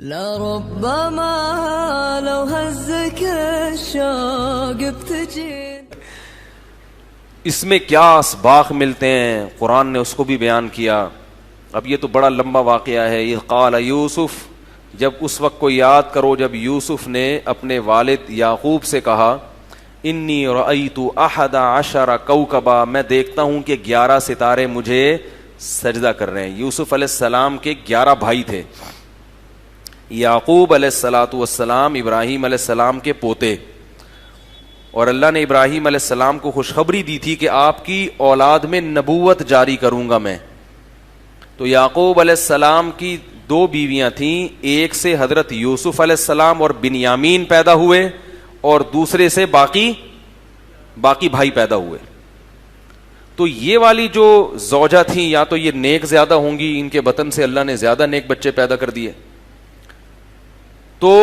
لربما لو هزك الشوق بتجين. اس میں کیا اسباق ملتے ہیں قرآن نے اس کو بھی بیان کیا. اب یہ تو بڑا لمبا واقعہ ہے. یہ قال یوسف، جب اس وقت کو یاد کرو جب یوسف نے اپنے والد یعقوب سے کہا انی رأیت احد عشر کوکبا، میں دیکھتا ہوں کہ 11 ستارے مجھے سجدہ کر رہے ہیں. یوسف علیہ السلام کے 11 بھائی تھے. یعقوب علیہ الصلاۃ والسلام ابراہیم علیہ السلام کے پوتے، اور اللہ نے ابراہیم علیہ السلام کو خوشخبری دی تھی کہ آپ کی اولاد میں نبوت جاری کروں گا میں. تو یعقوب علیہ السلام کی 2 بیویاں تھیں، ایک سے حضرت یوسف علیہ السلام اور بنیامین پیدا ہوئے، اور دوسرے سے باقی بھائی پیدا ہوئے. تو یہ والی جو زوجہ تھیں یا تو یہ نیک زیادہ ہوں گی، ان کے بطن سے اللہ نے زیادہ نیک بچے پیدا کر دیے. تو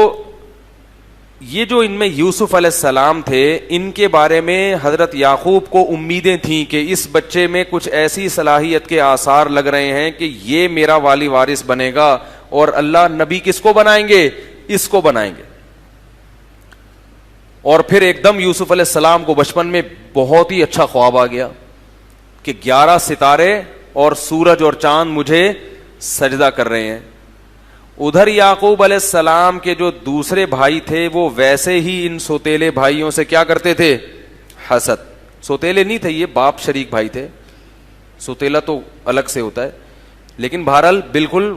یہ جو ان میں یوسف علیہ السلام تھے، ان کے بارے میں حضرت یعقوب کو امیدیں تھیں کہ اس بچے میں کچھ ایسی صلاحیت کے آثار لگ رہے ہیں کہ یہ میرا والی وارث بنے گا، اور اللہ نبی کس کو بنائیں گے؟ اس کو بنائیں گے. اور پھر ایک دم یوسف علیہ السلام کو بچپن میں بہت ہی اچھا خواب آ گیا کہ 11 ستارے اور سورج اور چاند مجھے سجدہ کر رہے ہیں. ادھر یعقوب علیہ السلام کے جو دوسرے بھائی تھے وہ ویسے ہی ان سوتیلے بھائیوں سے کیا کرتے تھے؟ حسد. سوتیلے نہیں تھے، یہ باپ شریک بھائی تھے. سوتیلا تو الگ سے ہوتا ہے، لیکن بہرحال بالکل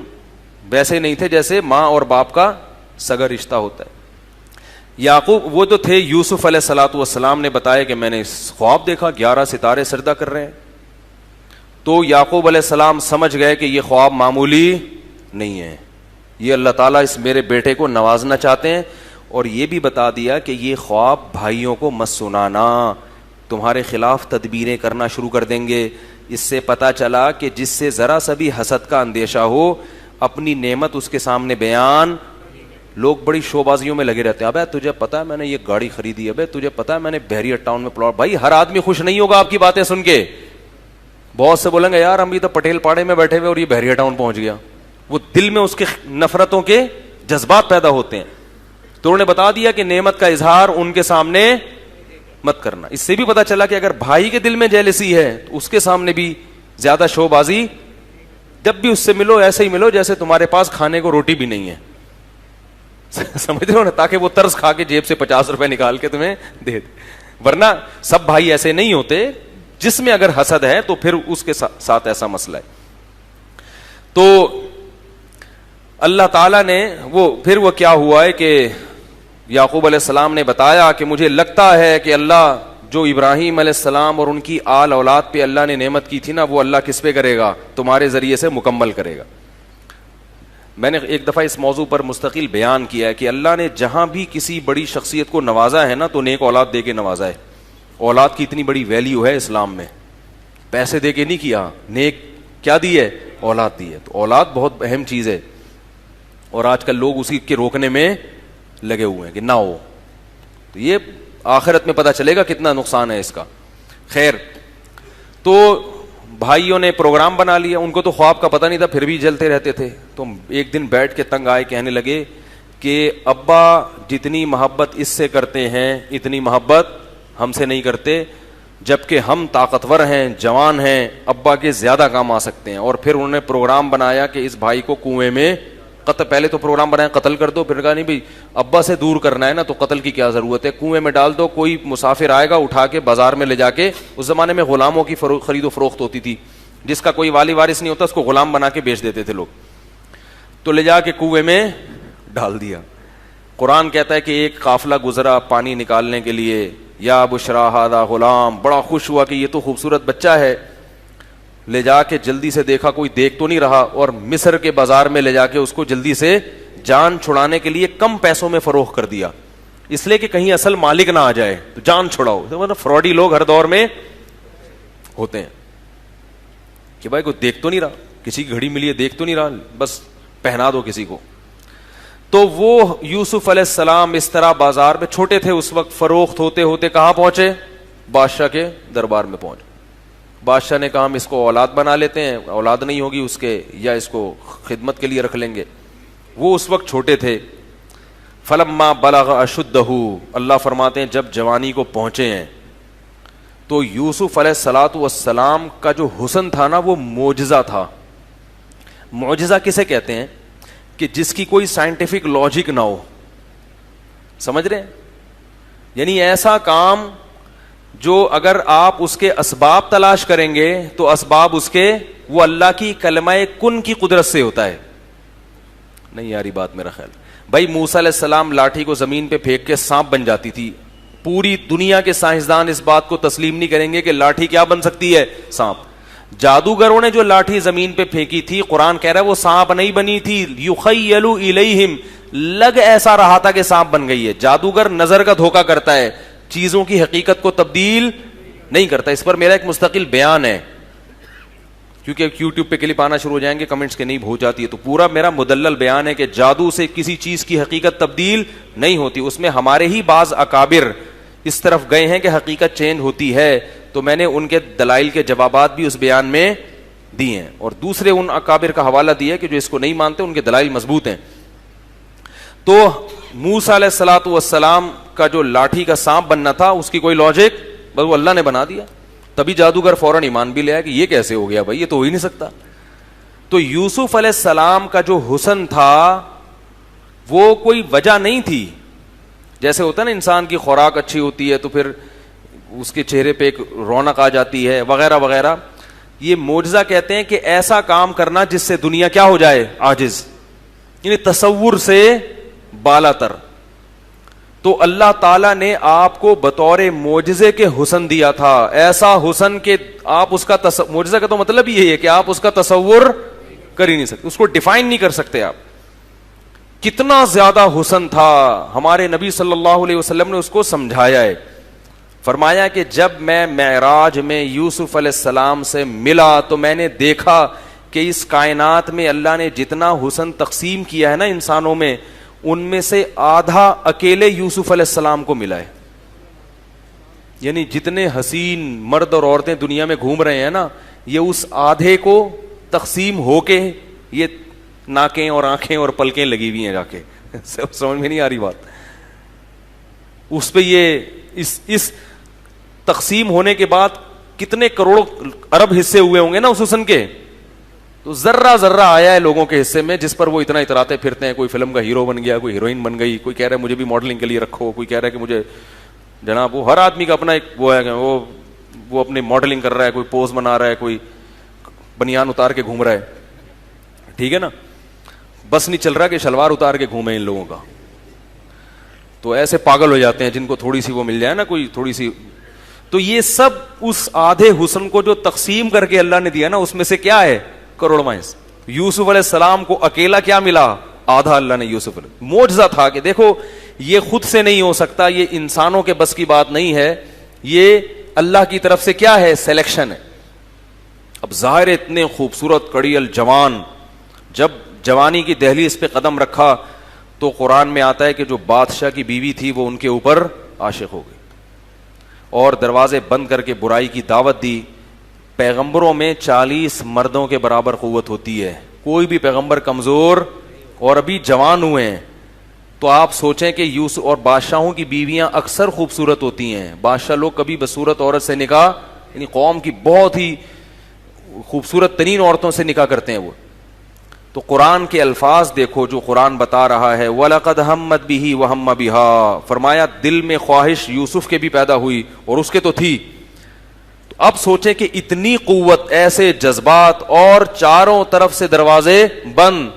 ویسے نہیں تھے جیسے ماں اور باپ کا سگا رشتہ ہوتا ہے. یعقوب وہ جو تھے یوسف علیہ الصلاۃ والسلام نے بتایا کہ میں نے خواب دیکھا 11 ستارے سجدہ کر رہے ہیں. تو یعقوب علیہ السلام سمجھ گئے کہ یہ خواب معمولی نہیں ہے، یہ اللہ تعالیٰ اس میرے بیٹے کو نوازنا چاہتے ہیں. اور یہ بھی بتا دیا کہ یہ خواب بھائیوں کو مت سنانا، تمہارے خلاف تدبیریں کرنا شروع کر دیں گے. اس سے پتا چلا کہ جس سے ذرا سا بھی حسد کا اندیشہ ہو، اپنی نعمت اس کے سامنے بیان. لوگ بڑی شو بازیوں میں لگے رہتے ہیں، ابے تجھے پتا ہے میں نے یہ گاڑی خریدی، ابے تجھے پتا ہے میں نے بحریہ ٹاؤن میں پلاٹ. بھائی ہر آدمی خوش نہیں ہوگا آپ کی باتیں سن کے. بہت سے بولیں گے یار ہم بھی تو پٹیل پاڑے میں بیٹھے ہوئے اور یہ بحریہ ٹاؤن پہنچ گیا. وہ دل میں اس کے نفرتوں کے جذبات پیدا ہوتے ہیں. تو انہوں نے بتا دیا کہ نعمت کا اظہار ان کے سامنے مت کرنا. اس سے بھی پتا چلا کہ اگر بھائی کے دل میں جیلسی ہے تو اس کے سامنے بھی زیادہ شو بازی، جب بھی اس سے ملو ایسے ہی ملو جیسے تمہارے پاس کھانے کو روٹی بھی نہیں ہے. سمجھ رہے ہو نا، تاکہ وہ ترس کھا کے جیب سے 50 روپے نکال کے تمہیں دے دے. ورنہ سب بھائی ایسے نہیں ہوتے. جس میں اگر حسد ہے تو پھر اس کے ساتھ ایسا مسئلہ ہے. تو اللہ تعالیٰ نے پھر وہ کیا ہوا ہے کہ یعقوب علیہ السلام نے بتایا کہ مجھے لگتا ہے کہ اللہ جو ابراہیم علیہ السلام اور ان کی آل اولاد پہ اللہ نے نعمت کی تھی نا، وہ اللہ کس پہ کرے گا؟ تمہارے ذریعے سے مکمل کرے گا. میں نے ایک دفعہ اس موضوع پر مستقل بیان کیا ہے کہ اللہ نے جہاں بھی کسی بڑی شخصیت کو نوازا ہے نا تو نیک اولاد دے کے نوازا ہے. اولاد کی اتنی بڑی ویلیو ہے اسلام میں، پیسے دے کے نہیں کیا، نیک کیا دی ہے؟ اولاد دی ہے. تو اولاد بہت اہم چیز ہے، اور آج کل لوگ اسی کے روکنے میں لگے ہوئے ہیں کہ نہ ہو. تو یہ آخرت میں پتہ چلے گا کتنا نقصان ہے اس کا. خیر، تو بھائیوں نے پروگرام بنا لیا. ان کو تو خواب کا پتہ نہیں تھا، پھر بھی جلتے رہتے تھے. تو ایک دن بیٹھ کے تنگ آئے، کہنے لگے کہ ابا جتنی محبت اس سے کرتے ہیں اتنی محبت ہم سے نہیں کرتے، جبکہ ہم طاقتور ہیں، جوان ہیں، ابا کے زیادہ کام آ سکتے ہیں. اور پھر انہوں نے پروگرام بنایا کہ اس بھائی کو کنویں میں پہلے تو پروگرام بنایا قتل کر دو، پھر کہا نہیں بھائی ابا سے دور کرنا ہے نا تو قتل کی کیا ضرورت ہے، کنویں میں ڈال دو. کوئی مسافر آئے گا اٹھا کے بازار میں لے جا کے، اس زمانے میں غلاموں کی خرید و فروخت ہوتی تھی، جس کا کوئی والی وارث نہیں ہوتا اس کو غلام بنا کے بیچ دیتے تھے لوگ. تو لے جا کے کنویں میں ڈال دیا. قرآن کہتا ہے کہ ایک قافلہ گزرا پانی نکالنے کے لیے، یا بشرا ھذا غلام، بڑا خوش ہوا کہ یہ تو خوبصورت بچہ ہے. لے جا کے جلدی سے دیکھا کوئی دیکھ تو نہیں رہا، اور مصر کے بازار میں لے جا کے اس کو جلدی سے جان چھڑانے کے لیے کم پیسوں میں فروخت کر دیا، اس لیے کہ کہیں اصل مالک نہ آ جائے تو جان چھڑاؤ. مطلب فراڈی لوگ ہر دور میں ہوتے ہیں کہ بھائی کوئی دیکھ تو نہیں رہا، کسی کی گھڑی ملی ہے دیکھ تو نہیں رہا، بس پہنا دو کسی کو. تو وہ یوسف علیہ السلام اس طرح بازار میں، چھوٹے تھے اس وقت، فروخت ہوتے ہوتے کہاں پہنچے؟ بادشاہ کے دربار میں پہنچے. بادشاہ نے کہا ہم اس کو اولاد بنا لیتے ہیں، اولاد نہیں ہوگی اس کے، یا اس کو خدمت کے لیے رکھ لیں گے. وہ اس وقت چھوٹے تھے. فلما بلغ اشدہ، اللہ فرماتے ہیں جب جوانی کو پہنچے ہیں تو یوسف علیہ الصلاۃ والسلام کا جو حسن تھا نا وہ معجزہ تھا. معجزہ کسے کہتے ہیں؟ کہ جس کی کوئی سائنٹیفک لاجک نہ ہو. سمجھ رہے ہیں؟ یعنی ایسا کام جو اگر آپ اس کے اسباب تلاش کریں گے تو اسباب اس کے وہ اللہ کی کلمہ کن کی قدرت سے ہوتا ہے. نہیں یاری بات میرا خیال. بھائی موسیٰ علیہ السلام لاٹھی کو زمین پہ پھینک کے سانپ بن جاتی تھی. پوری دنیا کے سائنسدان اس بات کو تسلیم نہیں کریں گے کہ لاٹھی کیا بن سکتی ہے؟ سانپ. جادوگروں نے جو لاٹھی زمین پہ پھینکی تھی قرآن کہہ رہا ہے وہ سانپ نہیں بنی تھی. یخیل الیہم، لگ ایسا رہا تھا کہ سانپ بن گئی ہے. جادوگر نظر کا دھوکہ کرتا ہے، چیزوں کی حقیقت کو تبدیل نہیں کرتا. اس پر میرا ایک مستقل بیان ہے کیونکہ یوٹیوب پہ کلپ آنا شروع ہو جائیں گے کمنٹس کے نہیں ہو جاتی ہے. تو پورا میرا مدلل بیان ہے کہ جادو سے کسی چیز کی حقیقت تبدیل نہیں ہوتی. اس میں ہمارے ہی بعض اکابر اس طرف گئے ہیں کہ حقیقت چینج ہوتی ہے، تو میں نے ان کے دلائل کے جوابات بھی اس بیان میں دیے ہیں اور دوسرے ان اکابر کا حوالہ دیا کہ جو اس کو نہیں مانتے ان کے دلائل مضبوط ہیں. تو موسیٰ علیہ الصلاۃ والسلام کا جو لاٹھی کا سانپ بننا تھا اس کی کوئی لاجک بس وہ اللہ نے بنا دیا. تبھی جادوگر فوراً ایمان بھی لیا کہ یہ کیسے ہو گیا بھائی، یہ تو ہو ہی نہیں سکتا. تو یوسف علیہ السلام کا جو حسن تھا وہ کوئی وجہ نہیں تھی. جیسے ہوتا ہے نا انسان کی خوراک اچھی ہوتی ہے تو پھر اس کے چہرے پہ ایک رونق آ جاتی ہے وغیرہ وغیرہ. یہ معجزہ کہتے ہیں کہ ایسا کام کرنا جس سے دنیا کیا ہو جائے؟ عاجز، یعنی تصور سے بالا تر. تو اللہ تعالیٰ نے آپ کو بطور معجزے کے حسن دیا تھا. ایسا حسن کہ آپ اس کا معجزہ کا تو مطلب یہی ہے کہ آپ اس کا تصور کر ہی نہیں سکتے، اس کو ڈیفائن نہیں کر سکتے آپ. کتنا زیادہ حسن تھا. ہمارے نبی صلی اللہ علیہ وسلم نے اس کو سمجھایا ہے. فرمایا کہ جب میں معراج میں یوسف علیہ السلام سے ملا تو میں نے دیکھا کہ اس کائنات میں اللہ نے جتنا حسن تقسیم کیا ہے نا انسانوں میں، ان میں سے آدھا اکیلے یوسف علیہ السلام کو ملا ہے. یعنی جتنے حسین مرد اور عورتیں دنیا میں گھوم رہے ہیں نا، یہ اس آدھے کو تقسیم ہو کے یہ ناکیں اور آنکھیں اور پلکیں لگی ہوئی ہیں جا کے. سمجھ میں نہیں آ رہی بات؟ اس پہ یہ اس تقسیم ہونے کے بعد کتنے کروڑوں ارب حصے ہوئے ہوں گے نا اس حسن کے. تو ذرہ ذرہ آیا ہے لوگوں کے حصے میں جس پر وہ اتنا اتراتے پھرتے ہیں. کوئی فلم کا ہیرو بن گیا، کوئی ہیروئن بن گئی، کوئی کہہ رہا ہے مجھے بھی ماڈلنگ کے لیے رکھو، کوئی کہہ رہا ہے کہ مجھے جناب وہ ہر آدمی کا اپنا ایک وہ ہے کہ وہ اپنی ماڈلنگ کر رہا ہے، کوئی پوز بنا رہا ہے، کوئی بنیان اتار کے گھوم رہا ہے. ٹھیک ہے نا؟ بس نہیں چل رہا کہ شلوار اتار کے گھومے ان لوگوں کا. تو ایسے پاگل ہو جاتے ہیں جن کو تھوڑی سی وہ مل جائے نا، کوئی تھوڑی سی. تو یہ سب اس آدھے حسن کو جو تقسیم کر کے اللہ نے دیا نا، اس میں سے کیا ہے؟ کروڑواں حصہ. یوسف علیہ السلام کو اکیلا کیا ملا؟ آدھا اللہ نے یوسف علیہ. معجزہ تھا کہ دیکھو یہ خود سے نہیں ہو سکتا، یہ انسانوں کے بس کی بات نہیں ہے، یہ اللہ کی طرف سے کیا ہے؟ سلیکشن ہے. اب ظاہر اتنے خوبصورت کڑی الجوان جب جوانی کی دہلیز پہ قدم رکھا تو قرآن میں آتا ہے کہ جو بادشاہ کی بیوی تھی وہ ان کے اوپر عاشق ہو گئی اور دروازے بند کر کے برائی کی دعوت دی. پیغمبروں میں 40 مردوں کے برابر قوت ہوتی ہے. کوئی بھی پیغمبر کمزور اور ابھی جوان ہوئے ہیں. تو آپ سوچیں کہ یوسف اور بادشاہوں کی بیویاں اکثر خوبصورت ہوتی ہیں. بادشاہ لوگ کبھی بصورت عورت سے نکاح، یعنی قوم کی بہت ہی خوبصورت ترین عورتوں سے نکاح کرتے ہیں وہ. تو قرآن کے الفاظ دیکھو جو قرآن بتا رہا ہے، وَلَقَدْ هَمَّتْ بِهِ وَهَمَّ بِهَا. فرمایا دل میں خواہش یوسف کے بھی پیدا ہوئی اور اس کے تو تھی. تو اب سوچیں کہ اتنی قوت، ایسے جذبات اور چاروں طرف سے دروازے بند،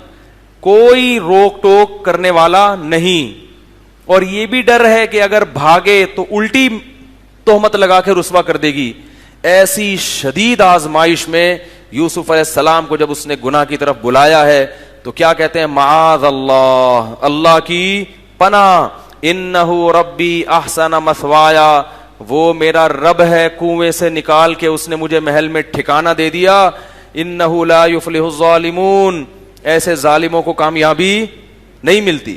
کوئی روک ٹوک کرنے والا نہیں. اور یہ بھی ڈر ہے کہ اگر بھاگے تو الٹی تہمت لگا کے رسوا کر دے گی. ایسی شدید آزمائش میں یوسف علیہ السلام کو جب اس نے گناہ کی طرف بلایا ہے تو کیا کہتے ہیں؟ معاذ اللہ، اللہ کی پناہ. انہ ربی احسن مثوایا، وہ میرا رب ہے، کنویں سے نکال کے اس نے مجھے محل میں ٹھکانہ دے دیا. انہ لا یفلح الظالمون، ایسے ظالموں کو کامیابی نہیں ملتی.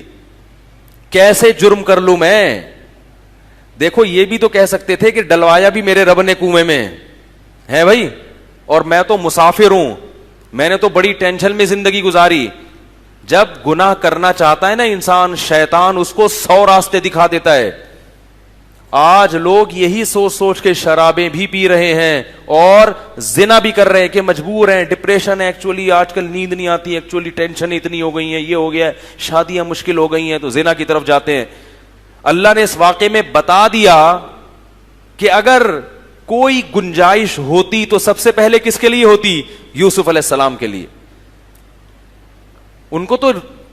کیسے جرم کر لوں میں؟ دیکھو یہ بھی تو کہہ سکتے تھے کہ ڈلوایا بھی میرے رب نے کنویں میں ہے بھائی، اور میں تو مسافر ہوں، میں نے تو بڑی ٹینشن میں زندگی گزاری. جب گناہ کرنا چاہتا ہے نا انسان، شیطان اس کو 100 راستے دکھا دیتا ہے. آج لوگ یہی سوچ سوچ کے شرابیں بھی پی رہے ہیں اور زنا بھی کر رہے ہیں کہ مجبور ہیں، ڈپریشن ہے، ایکچولی آج کل نیند نہیں آتی، ایکچولی ٹینشن اتنی ہو گئی ہیں، یہ ہو گیا ہے، شادیاں مشکل ہو گئی ہیں، تو زنا کی طرف جاتے ہیں. اللہ نے اس واقعے میں بتا دیا کہ اگر کوئی گنجائش ہوتی تو سب سے پہلے کس کے لیے ہوتی؟ یوسف علیہ السلام کے لیے. ان کو تو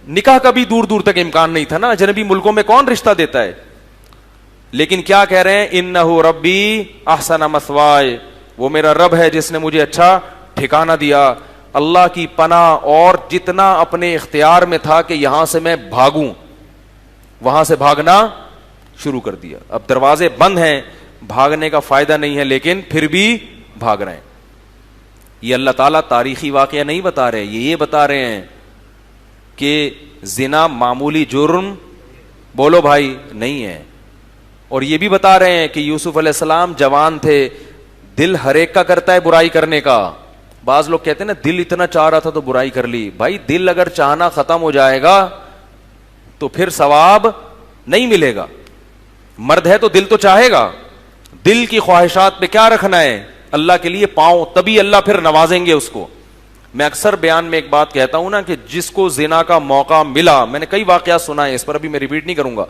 نکاح کا بھی دور دور تک امکان نہیں تھا نا، اجنبی ملکوں میں کون رشتہ دیتا ہے. لیکن کیا کہہ رہے ہیں؟ انہ ربی احسن مثوائے، وہ میرا رب ہے جس نے مجھے اچھا ٹھکانہ دیا. اللہ کی پناہ، اور جتنا اپنے اختیار میں تھا کہ یہاں سے میں بھاگوں، وہاں سے بھاگنا شروع کر دیا. اب دروازے بند ہیں، بھاگنے کا فائدہ نہیں ہے، لیکن پھر بھی بھاگ رہے ہیں. یہ اللہ تعالیٰ تاریخی واقعہ نہیں بتا رہے، یہ بتا رہے ہیں کہ زنا معمولی جرم، بولو بھائی، نہیں ہے. اور یہ بھی بتا رہے ہیں کہ یوسف علیہ السلام جوان تھے، دل ہر ایک کا کرتا ہے برائی کرنے کا. بعض لوگ کہتے ہیں نا دل اتنا چاہ رہا تھا تو برائی کر لی. بھائی دل اگر چاہنا ختم ہو جائے گا تو پھر ثواب نہیں ملے گا. مرد ہے تو دل تو چاہے گا، دل کی خواہشات پہ کیا رکھنا ہے؟ اللہ کے لیے پاؤں، تبھی اللہ پھر نوازیں گے اس کو. میں اکثر بیان میں ایک بات کہتا ہوں نا کہ جس کو زنا کا موقع ملا، میں نے کئی واقعات سنا ہے، اس پر ابھی میں ریپیٹ نہیں کروں گا،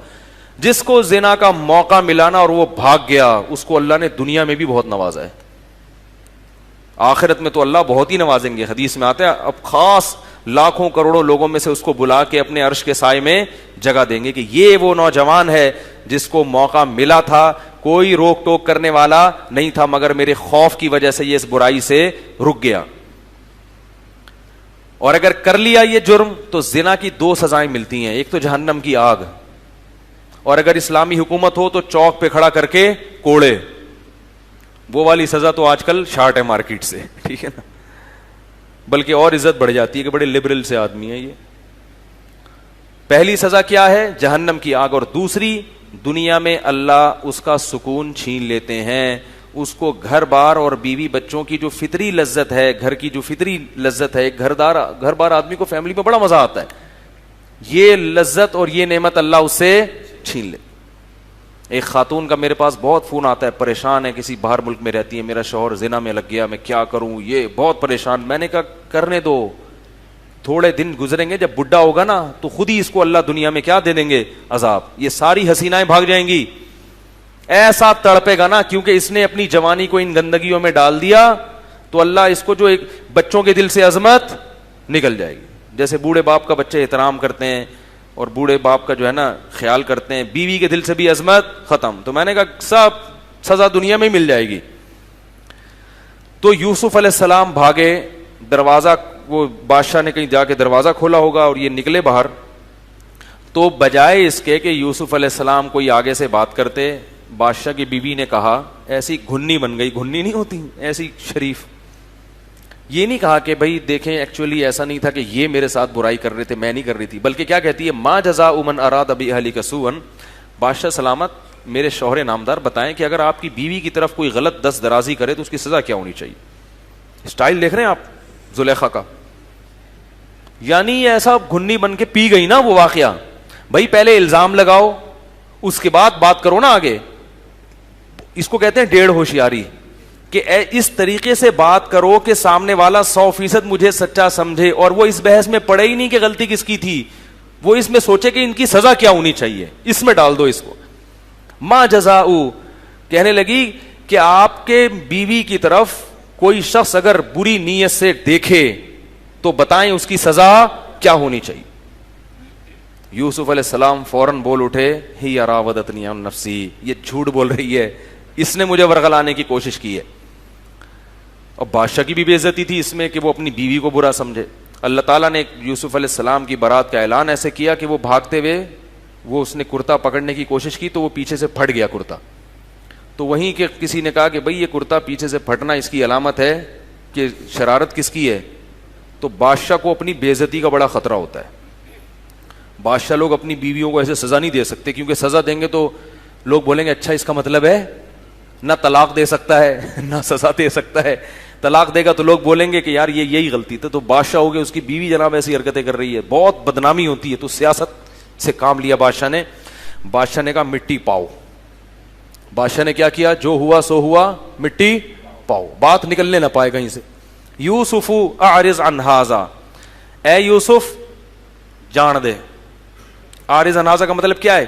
جس کو زنا کا موقع ملا نا اور وہ بھاگ گیا، اس کو اللہ نے دنیا میں بھی بہت نوازا ہے، آخرت میں تو اللہ بہت ہی نوازیں گے. حدیث میں آتا ہے اب خاص لاکھوں کروڑوں لوگوں میں سے اس کو بلا کے اپنے عرش کے سائے میں جگہ دیں گے کہ یہ وہ نوجوان ہے جس کو موقع ملا تھا، کوئی روک ٹوک کرنے والا نہیں تھا، مگر میرے خوف کی وجہ سے یہ اس برائی سے رک گیا. اور اگر کر لیا یہ جرم تو زنا کی 2 سزائیں ملتی ہیں، ایک تو جہنم کی آگ، اور اگر اسلامی حکومت ہو تو چوک پہ کھڑا کر کے کوڑے. وہ والی سزا تو آج کل شارٹ ہے مارکیٹ سے، ٹھیک ہے نا، بلکہ اور عزت بڑھ جاتی ہے کہ بڑے لبرل سے آدمی ہیں یہ. پہلی سزا کیا ہے؟ جہنم کی آگ. اور دوسری، دنیا میں اللہ اس کا سکون چھین لیتے ہیں، اس کو گھر بار اور بیوی بچوں کی جو فطری لذت ہے، گھر کی جو فطری لذت ہے، گھر بار آدمی کو فیملی میں بڑا مزہ آتا ہے، یہ لذت اور یہ نعمت اللہ اس سے چھین لے. ایک خاتون کا میرے پاس بہت فون آتا ہے، پریشان ہے، کسی باہر ملک میں رہتی ہے، میرا شوہر زنا میں لگ گیا، میں کیا کروں، یہ بہت پریشان. میں نے کہا کرنے دو، تھوڑے دن گزریں گے، جب بڈھا ہوگا نا تو خود ہی اس کو اللہ دنیا میں کیا دے دیں گے؟ عذاب. یہ ساری حسینائیں بھاگ جائیں گی، ایسا تڑپے گا نا، کیونکہ اس نے اپنی جوانی کو ان گندگیوں میں ڈال دیا، تو اللہ اس کو جو ایک بچوں کے دل سے عظمت نکل جائے گی. جیسے بوڑھے باپ کا بچے احترام کرتے ہیں اور بوڑھے باپ کا جو ہے نا خیال کرتے ہیں، بیوی کے دل سے بھی عظمت ختم. تو میں نے کہا سب سزا دنیا میں مل جائے گی. تو یوسف علیہ السلام بھاگے، دروازہ، وہ بادشاہ نے کہیں جا کے دروازہ کھولا ہوگا اور یہ نکلے باہر. تو بجائے اس کے کہ یوسف علیہ السلام کوئی آگے سے بات کرتے، بادشاہ کی بیوی نے کہا، ایسی گھنی بن گئی، گھنی نہیں ہوتی ایسی شریف، یہ نہیں کہا کہ بھائی دیکھیں ایکچولی ایسا نہیں تھا کہ یہ میرے ساتھ برائی کر رہے تھے، میں نہیں کر رہی تھی، بلکہ کیا کہتی ہے؟ ما جزاء من اراد باہلک سوءا، بادشاہ سلامت میرے شوہر نامدار بتائیں کہ اگر آپ کی بیوی کی طرف کوئی غلط دست درازی کرے تو اس کی سزا کیا ہونی چاہیے. اسٹائل دیکھ رہے ہیں آپ زلیخا کا، یعنی ایسا گھنی بن کے پی گئی نا وہ واقعہ. بھائی پہلے الزام لگاؤ، اس کے بعد بات کرو نا آگے. اس کو کہتے ہیں 1.5 ہوشیاری، کہ اس طریقے سے بات کرو کہ سامنے والا 100% مجھے سچا سمجھے اور وہ اس بحث میں پڑے ہی نہیں کہ غلطی کس کی تھی، وہ اس میں سوچے کہ ان کی سزا کیا ہونی چاہیے، اس میں ڈال دو اس کو. ما جزاء، کہنے لگی کہ آپ کے بیوی کی طرف کوئی شخص اگر بری نیت سے دیکھے تو بتائیں اس کی سزا کیا ہونی چاہیے. یوسف علیہ السلام فوراً بول اٹھے، ہی راودتنی عن نفسی، یہ جھوٹ بول رہی ہے، اس نے مجھے ورغلانے کی کوشش کی ہے. اور بادشاہ کی بھی بے عزتی تھی اس میں کہ وہ اپنی بیوی کو برا سمجھے. اللہ تعالیٰ نے یوسف علیہ السلام کی برات کا اعلان ایسے کیا کہ وہ بھاگتے ہوئے، وہ اس نے کرتا پکڑنے کی کوشش کی تو وہ پیچھے سے پھٹ گیا کرتا. تو وہیں کہ کسی نے کہا کہ بھئی یہ کرتا پیچھے سے پھٹنا اس کی علامت ہے کہ شرارت کس کی ہے. تو بادشاہ کو اپنی بے عزتی کا بڑا خطرہ ہوتا ہے. بادشاہ لوگ اپنی بیویوں کو ایسے سزا نہیں دے سکتے، کیونکہ سزا دیں گے تو لوگ بولیں گے اچھا اس کا مطلب ہے نہ طلاق دے سکتا ہے نہ سزا دے سکتا ہے. طلاق دے گا تو لوگ بولیں گے کہ یار یہ یہی غلطی تھی. تو بادشاہ ہو گیا, اس کی بیوی جناب ایسی حرکتیں کر رہی ہے, بہت بدنامی ہوتی ہے. تو سیاست سے کام لیا بادشاہ نے کہا مٹی پاؤ. بادشاہ نے کیا کیا, جو ہوا سو ہوا, مٹی پاؤ, بات نکلنے نہ پائے کہیں سے. یوسف اعرض عن ھذا, اے یوسف جان دے. اعرض عن ھذا کا مطلب کیا ہے,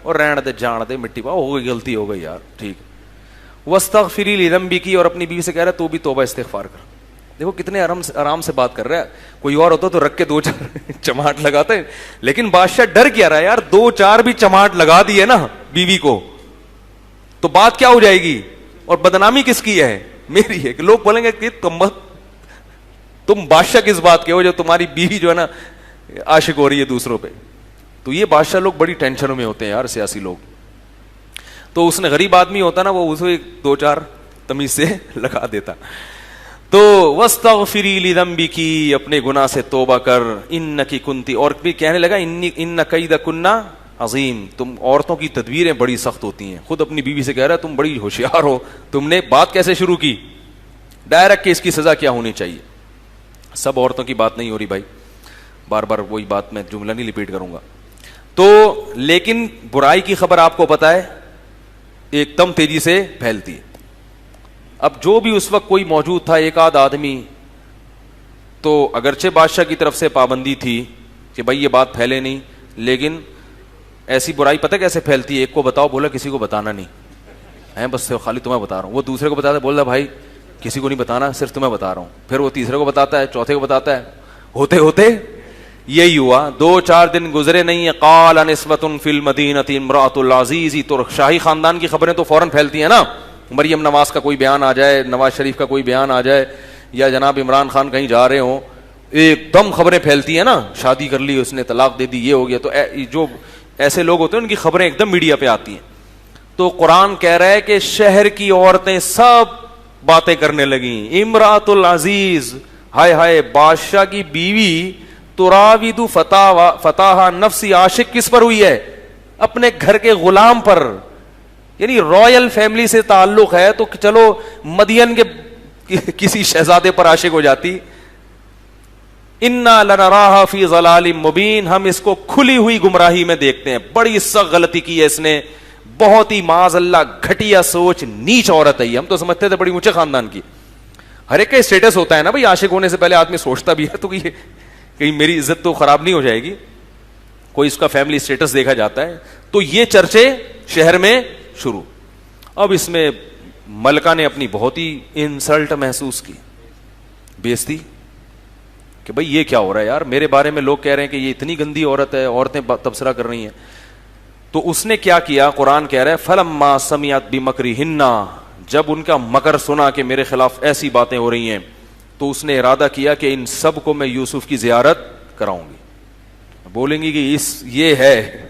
اور رہن دے, جان دے, مٹی پاؤ, ہو گئی غلطی ہو گئی یار, ٹھیک. واستغفری لذنبک, اور اپنی بیوی سے کہہ رہا ہے تو بھی توبہ استغفار کر. دیکھو کتنے آرام سے بات کر رہا ہے. کوئی اور ہوتا تو رکھ کے 2-4 چماٹ لگاتے, لیکن بادشاہ ڈر کیا رہا ہے یار, 2-4 بھی چماٹ لگا دیے نا بیوی کو تو بات کیا ہو جائے گی, اور بدنامی کس کی ہے, میری ہے. کہ لوگ بولیں گے کہ تم بادشاہ کس بات کے ہو جو تمہاری بیوی جو ہے نا عاشق ہو رہی ہے دوسروں پہ. تو یہ بادشاہ لوگ بڑی ٹینشنوں میں ہوتے ہیں یار, سیاسی لوگ. تو اس نے غریب آدمی ہوتا نا, وہ اسے 2-4 تمیز سے لگا دیتا. تو واستغفری لذنبک, اپنے گناہ سے توبہ کر, انکی کنتی, اور بھی کہنے لگا ان کیدکن عظیم, تم عورتوں کی تدبیریں بڑی سخت ہوتی ہیں. خود اپنی بیوی سے کہہ رہا ہے تم بڑی ہوشیار ہو, تم نے بات کیسے شروع کی, ڈائریکٹ کہ اس کی سزا کیا ہونی چاہیے. سب عورتوں کی بات نہیں ہو رہی بھائی, بار بار وہی بات میں جملہ نہیں ریپیٹ کروں گا. تو لیکن برائی کی خبر آپ کو پتا ہے ایک دم تیزی سے پھیلتی ہے. اب جو بھی اس وقت کوئی موجود تھا, ایک آدھ آدمی, تو اگرچہ بادشاہ کی طرف سے پابندی تھی کہ بھائی یہ بات پھیلے نہیں, لیکن ایسی برائی پتہ کیسے پھیلتی ہے, ایک کو بتاؤ, بولا کسی کو بتانا نہیں ہے, بس خالی تمہیں بتا رہا ہوں. وہ دوسرے کو بتاتا ہے, بول رہا بھائی کسی کو نہیں بتانا, صرف تمہیں بتا رہا ہوں. پھر وہ تیسرے کو بتاتا ہے, چوتھے کو بتاتا ہے, ہوتے ہوتے یہی ہوا. 2-4 دن گزرے نہیں, قال نسبۃ فی المدینۃ امرأۃ العزیز. تو شاہی خاندان کی خبریں تو فوراً پھیلتی ہیں نا, مریم نواز کا کوئی بیان آ جائے, نواز شریف کا کوئی بیان آ جائے, یا جناب عمران خان کہیں جا رہے ہوں, ایک دم خبریں پھیلتی ہیں نا, شادی کر لی اس نے, طلاق دے دی, یہ ہو گیا. تو جو ایسے لوگ ہوتے ہیں ان کی خبریں ایک دم میڈیا پہ آتی ہیں. تو قرآن کہہ رہا ہے کہ شہر کی عورتیں سب باتیں کرنے لگیں. امرأۃ العزیز, ہائے ہائے, بادشاہ کی بیوی, تراود فتاحا نفسی, عاشق کس پر ہوئی ہے, اپنے گھر کے غلام پر. یعنی رائل فیملی سے تعلق ہے تو چلو مدین کے کسی شہزادے پر عاشق ہو جاتی. انا لنراھا فی ضلال مبین, ہم اس کو کھلی ہوئی گمراہی میں دیکھتے ہیں. بڑی سخت غلطی کی ہے اس نے, بہت ہی معاذ اللہ گھٹیا سوچ, نیچ عورت ہے. ہم تو سمجھتے تھے بڑی اونچے خاندان کی. ہر ایک کا اسٹیٹس ہوتا ہے نا بھائی, عاشق ہونے سے پہلے آدمی سوچتا بھی ہے تو یہ کہیں میری عزت تو خراب نہیں ہو جائے گی, کوئی اس کا فیملی اسٹیٹس دیکھا جاتا ہے. تو یہ چرچے شہر میں شروع. اب اس میں ملکہ نے اپنی بہت ہی انسلٹ محسوس کی, بےزتی, کہ بھائی یہ کیا ہو رہا ہے یار, میرے بارے میں لوگ کہہ رہے ہیں کہ یہ اتنی گندی عورت ہے, عورتیں تبصرہ کر رہی ہیں. تو اس نے کیا کیا, قرآن کہہ رہا ہے فلما سمعت بمکرہن, جب ان کا مکر سنا کہ میرے خلاف ایسی باتیں ہو رہی ہیں, تو اس نے ارادہ کیا کہ ان سب کو میں یوسف کی زیارت کراؤں گی. بولیں گی کہ یہ ہے,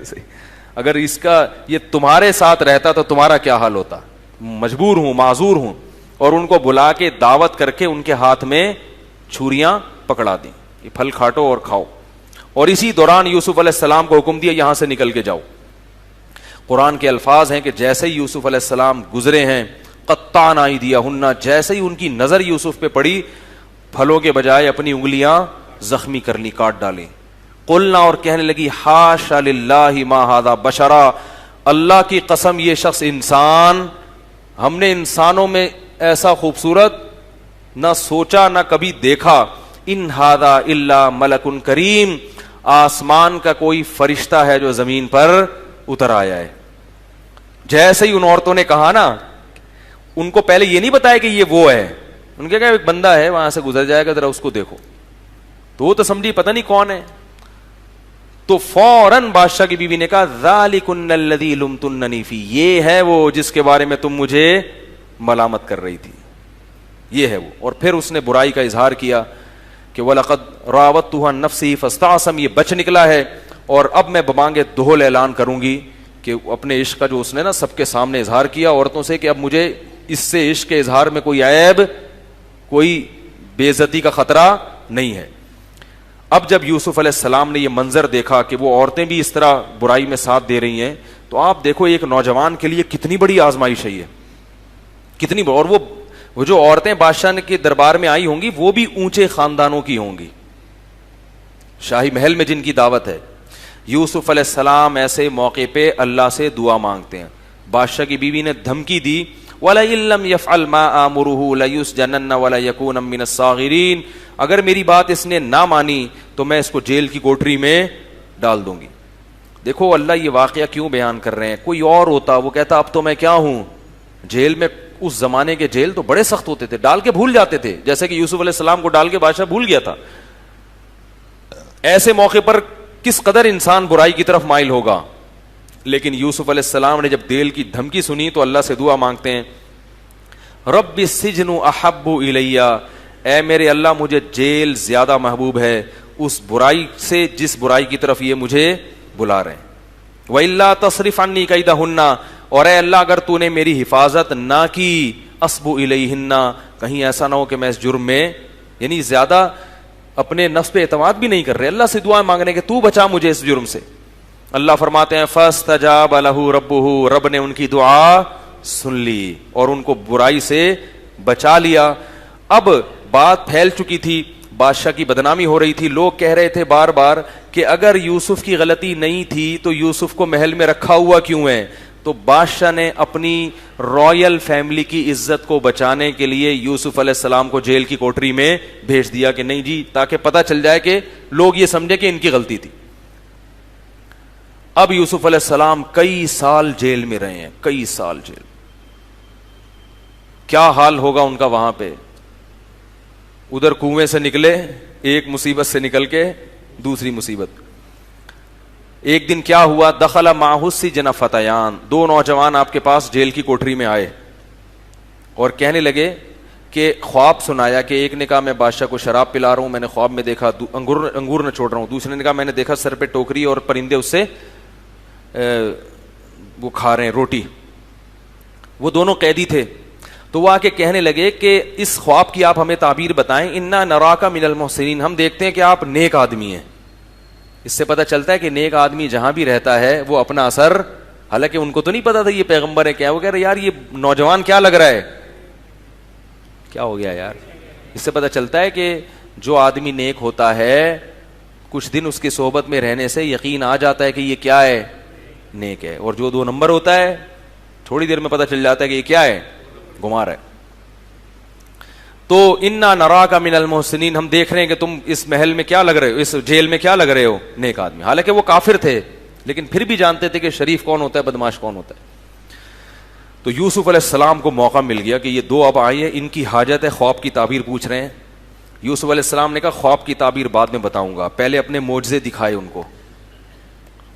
اگر اس کا یہ تمہارے ساتھ رہتا تو تمہارا کیا حال ہوتا, مجبور ہوں, معذور ہوں. اور ان کو بلا کے دعوت کر کے ان کے ہاتھ میں چھریاں پکڑا دیں, یہ پھل کھاٹو اور کھاؤ. اور اسی دوران یوسف علیہ السلام کو حکم دیا یہاں سے نکل کے جاؤ. قرآن کے الفاظ ہیں کہ جیسے ہی یوسف علیہ السلام گزرے ہیں, قطعن ایدیہن, جیسے ہی ان کی نظر یوسف پہ پڑی, پھلوں کے بجائے اپنی انگلیاں زخمی کر لی, کاٹ ڈالی. قلنا, اور کہنے لگی حاشا للہ ما ھذا بشرا, اللہ کی قسم یہ شخص انسان, ہم نے انسانوں میں ایسا خوبصورت نہ سوچا نہ کبھی دیکھا. ان ھذا الا ملک کریم, آسمان کا کوئی فرشتہ ہے جو زمین پر اتر آیا ہے. جیسے ہی ان عورتوں نے کہا نا, ان کو پہلے یہ نہیں بتایا کہ یہ وہ ہے, ان کے کہا ایک بندہ ہے وہاں سے گزر جائے گا, ذرا اس کو دیکھو. تو وہ تو سمجھی پتہ نہیں کون ہے. تو فوراً بادشاہ کی بیوی نے کہا ذالکن الذی لمتننی فی, یہ ہے وہ جس کے بارے میں تم مجھے ملامت کر رہی تھی, یہ ہے وہ. اور پھر اس نے برائی کا اظہار کیا کہ وَلَقَدْ رَاوَدتُّهُ عَن نَفْسِهِ فَاسْتَعْصَمَ, یہ بچ نکلا ہے, اور اب میں بمانگے دہل اعلان کروں گی کہ اپنے عشق کا جو اس نے نا سب کے سامنے اظہار کیا عورتوں سے, کہ اب مجھے اس سے عشق کے اظہار میں کوئی عیب, کوئی بے عزتی کا خطرہ نہیں ہے. اب جب یوسف علیہ السلام نے یہ منظر دیکھا کہ وہ عورتیں بھی اس طرح برائی میں ساتھ دے رہی ہیں, تو آپ دیکھو ایک نوجوان کے لیے کتنی بڑی آزمائش ہے یہ, کتنی. اور وہ وہ جو عورتیں بادشاہ کے دربار میں آئی ہوں گی وہ بھی اونچے خاندانوں کی ہوں گی, شاہی محل میں جن کی دعوت ہے. یوسف علیہ السلام ایسے موقع پہ اللہ سے دعا مانگتے ہیں. بادشاہ کی بیوی نے دھمکی دی, وَلَئِن لَّمْ يَفْعَلْ مَا آمُرُهُ لَيُسْجَنَنَّ وَلَيَكُونًا مِّنَ الصَّاغِرِينَ, اگر میری بات اس نے نہ مانی تو میں اس کو جیل کی کوٹری میں ڈال دوں گی. دیکھو اللہ یہ واقعہ کیوں بیان کر رہے ہیں. کوئی اور ہوتا وہ کہتا اب تو میں کیا ہوں جیل میں. اس زمانے کے جیل تو بڑے سخت ہوتے تھے, ڈال کے بھول جاتے تھے, جیسے کہ یوسف علیہ السلام کو ڈال کے بادشاہ بھول گیا تھا. ایسے موقع پر کس قدر انسان برائی کی طرف مائل ہوگا. لیکن یوسف علیہ السلام نے جب جیل کی دھمکی سنی تو اللہ سے دعا مانگتے ہیں, رب السجن احب الی, اے میرے اللہ مجھے جیل زیادہ محبوب ہے اس برائی سے جس برائی کی طرف یہ مجھے بلا رہے ہیں. وَإِلَّا تَصْرِفْ عَنِّي كَيْدَهُنَّ, اور اے اللہ اگر تو نے میری حفاظت نہ کی, اصب الیہن, کہیں ایسا نہ ہو کہ میں اس جرم میں, یعنی زیادہ اپنے نفس پہ اعتماد بھی نہیں کر رہے, اللہ سے دعائیں مانگنے کہ تو بچا مجھے اس جرم سے. اللہ فرماتے ہیں فاستجاب لہ ربہ, رب نے ان کی دعا سن لی اور ان کو برائی سے بچا لیا. اب بات پھیل چکی تھی, بادشاہ کی بدنامی ہو رہی تھی, لوگ کہہ رہے تھے بار بار کہ اگر یوسف کی غلطی نہیں تھی تو یوسف کو محل میں رکھا ہوا کیوں ہے. تو بادشاہ نے اپنی رائل فیملی کی عزت کو بچانے کے لیے یوسف علیہ السلام کو جیل کی کوٹری میں بھیج دیا کہ نہیں جی, تاکہ پتہ چل جائے کہ لوگ یہ سمجھے کہ ان کی غلطی تھی. اب یوسف علیہ السلام کئی سال جیل میں رہے ہیں, کئی سال جیل. کیا حال ہوگا ان کا وہاں پہ. ادھر کنویں سے نکلے, ایک مصیبت سے نکل کے دوسری مصیبت. ایک دن کیا ہوا, دخل معہ السجن فتیان, دو نوجوان آپ کے پاس جیل کی کوٹری میں آئے اور کہنے لگے کہ خواب سنایا کہ ایک نے کہا میں بادشاہ کو شراب پلا رہا ہوں, میں نے خواب میں دیکھا انگور نہ چھوڑ رہا ہوں. دوسرے نے کہا میں نے دیکھا سر پہ ٹوکری اور پرندے اس سے وہ کھا رہے ہیں روٹی. وہ دونوں قیدی تھے. تو وہ آ کے کہنے لگے کہ اس خواب کی آپ ہمیں تعبیر بتائیں. انا نراک من المحسنین, ہم دیکھتے ہیں کہ آپ نیک آدمی ہیں. اس سے پتہ چلتا ہے کہ نیک آدمی جہاں بھی رہتا ہے وہ اپنا اثر, حالانکہ ان کو تو نہیں پتا تھا یہ پیغمبر ہے کیا, وہ کہہ رہے یار یہ نوجوان کیا لگ رہا ہے, کیا ہو گیا یار. اس سے پتہ چلتا ہے کہ جو آدمی نیک ہوتا ہے کچھ دن اس کی صحبت میں رہنے سے یقین آ جاتا ہے کہ یہ کیا ہے, نیک ہے. اور جو دو نمبر ہوتا ہے تھوڑی دیر میں پتہ چل جاتا ہے کہ یہ کیا ہے, گمار ہے. تو انا نراک من المحسنین, ہم دیکھ رہے ہیں کہ تم اس محل میں کیا لگ رہے ہو, اس جیل میں کیا لگ رہے ہو, نیک آدمی. حالانکہ وہ کافر تھے لیکن پھر بھی جانتے تھے کہ شریف کون ہوتا ہے, بدماش کون ہوتا ہے. تو یوسف علیہ السلام کو موقع مل گیا کہ یہ دو اب آئے ہیں, ان کی حاجت ہے, خواب کی تعبیر پوچھ رہے ہیں. یوسف علیہ السلام نے کہا خواب کی تعبیر بعد میں بتاؤں گا, پہلے اپنے معجزے دکھائے ان کو,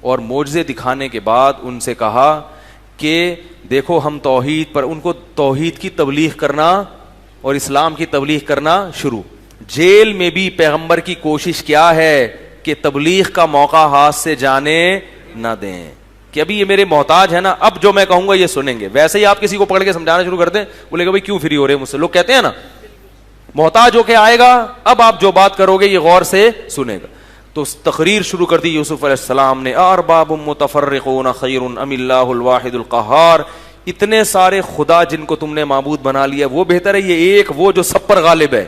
اور معجزے دکھانے کے بعد ان سے کہا کہ دیکھو ہم توحید پر, ان کو توحید کی تبلیغ کرنا اور اسلام کی تبلیغ کرنا شروع. جیل میں بھی پیغمبر کی کوشش کیا ہے کہ تبلیغ کا موقع ہاتھ سے جانے نہ دیں, کہ ابھی یہ میرے محتاج ہے نا, اب جو میں کہوں گا یہ سنیں گے. ویسے ہی آپ کسی کو پکڑ کے سمجھانا شروع کر دیں, بولے گا بھائی کیوں فری ہو رہے ہیں مجھ سے, لوگ کہتے ہیں نا محتاج ہو کے آئے گا, اب آپ جو بات کرو گے یہ غور سے سنے گا. تو تقریر شروع کر دی یوسف علیہ السلام نے, ارباب متفرقون خیر ام اللہ الواحد القہار, اتنے سارے خدا جن کو تم نے معبود بنا لیا وہ بہتر ہے یہ ایک وہ جو سب پر غالب ہے.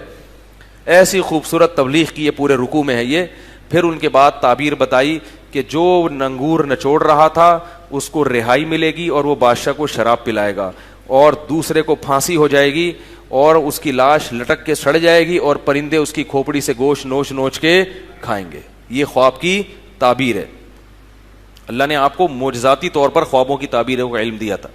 ایسی خوبصورت تبلیغ کی, یہ پورے رکوع میں ہے یہ. پھر ان کے بعد تعبیر بتائی کہ جو انگور نچوڑ رہا تھا اس کو رہائی ملے گی اور وہ بادشاہ کو شراب پلائے گا, اور دوسرے کو پھانسی ہو جائے گی اور اس کی لاش لٹک کے سڑ جائے گی اور پرندے اس کی کھوپڑی سے گوشت نوچ نوچ کے کھائیں گے. یہ خواب کی تعبیر ہے. اللہ نے آپ کو معجزاتی طور پر خوابوں کی تعبیروں کا علم دیا تھا.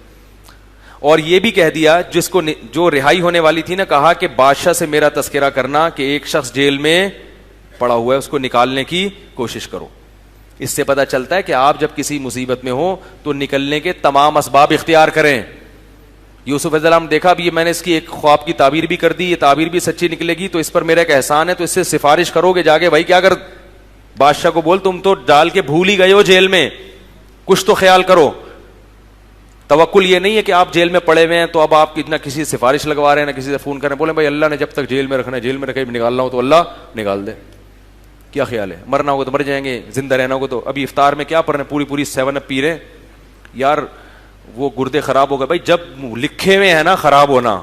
اور یہ بھی کہہ دیا جس کو جو رہائی ہونے والی تھی نا, کہا کہ بادشاہ سے میرا تذکرہ کرنا کہ ایک شخص جیل میں پڑا ہوا ہے, اس کو نکالنے کی کوشش کرو. اس سے پتہ چلتا ہے کہ آپ جب کسی مصیبت میں ہو تو نکلنے کے تمام اسباب اختیار کریں. یوسف علیہ السلام دیکھا بھی میں نے اس کی ایک خواب کی تعبیر بھی کر دی, یہ تعبیر بھی سچی نکلے گی تو اس پر میرا ایک احسان ہے, تو اس سے سفارش کرو گے جا کے, بھائی کیا اگر بادشاہ کو بول تم تو ڈال کے بھول ہی گئے ہو جیل میں, کچھ تو خیال کرو. توکل یہ نہیں ہے کہ آپ جیل میں پڑے ہوئے ہیں تو اب آپ نہ کسی سے سفارش لگوا رہے ہیں نہ کسی سے فون کر رہے ہیں, بولے بھائی اللہ نے جب تک جیل میں رکھنا ہے جیل میں رکھے, نکالنا ہو تو اللہ نکال دے. کیا خیال ہے, مرنا ہوگا تو مر جائیں گے, زندہ رہنا ہوگا تو. ابھی افطار میں کیا پڑھ رہے ہیں, پوری 7 اپ پی رہے ہیں یار, وہ گردے خراب ہو گئے. بھائی جب لکھے ہوئے ہیں نا خراب ہونا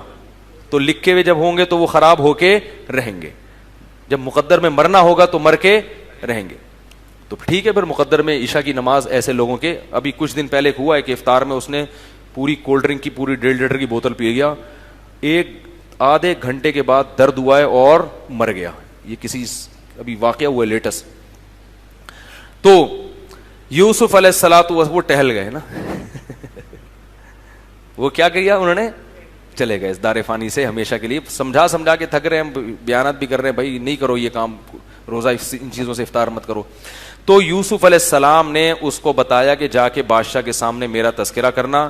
تو لکھے ہوئے جب ہوں گے تو وہ خراب ہو کے رہیں گے, جب مقدر میں مرنا ہوگا تو مر کے رہیں گے. تو ٹھیک ہے, پھر مقدر میں عشاء کی نماز ایسے لوگوں کے, ابھی کچھ دن پہلے ہوا ہے کہ افطار میں اس نے پوری کولڈ ڈرنک کی پوری 1.5 لیٹر کی بوتل پی گیا, ایک آدھے گھنٹے کے بعد درد ہوا ہے اور مر گیا. یہ کسی ابھی واقعہ ہوا لیٹسٹ. تو یوسف علیہ السلام وہ ٹہل گئے نا وہ کیا کیا انہوں نے, چلے گئے اس دار فانی سے ہمیشہ کے لیے. سمجھا کے تھک رہے ہیں, بیانات بھی کر رہے ہیں, بھائی نہیں کرو یہ کام, روزہ ان چیزوں سے افطار مت کرو. تو یوسف علیہ السلام نے اس کو بتایا کہ جا کے بادشاہ کے سامنے میرا تذکرہ کرنا.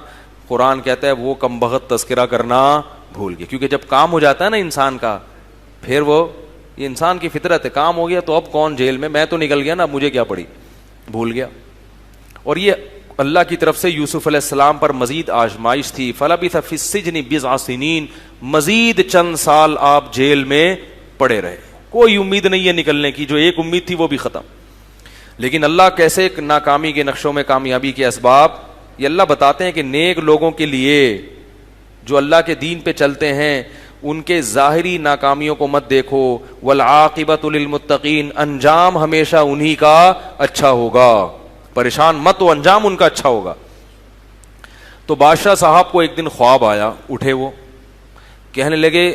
قرآن کہتا ہے وہ کمبخت تذکرہ کرنا بھول گئے, کیونکہ جب کام ہو جاتا ہے نا انسان کا, پھر وہ, یہ انسان کی فطرت ہے, کام ہو گیا تو اب کون جیل میں, میں تو نکل گیا نا, مجھے کیا پڑی, بھول گیا. اور یہ اللہ کی طرف سے یوسف علیہ السلام پر مزید آزمائش تھی. فلبث فی السجن بضع سنین, مزید چند سال آپ جیل میں پڑے رہے, کوئی امید نہیں ہے نکلنے کی, جو ایک امید تھی وہ بھی ختم. لیکن اللہ کیسے ناکامی کے نقشوں میں کامیابی کے اسباب یہ اللہ بتاتے ہیں کہ نیک لوگوں کے لیے جو اللہ کے دین پہ چلتے ہیں ان کے ظاہری ناکامیوں کو مت دیکھو. والعاقبۃ للمتقین, انجام ہمیشہ انہی کا اچھا ہوگا, پریشان مت ہو, انجام ان کا اچھا ہوگا. تو بادشاہ صاحب کو ایک دن خواب آیا, اٹھے وہ کہنے لگے,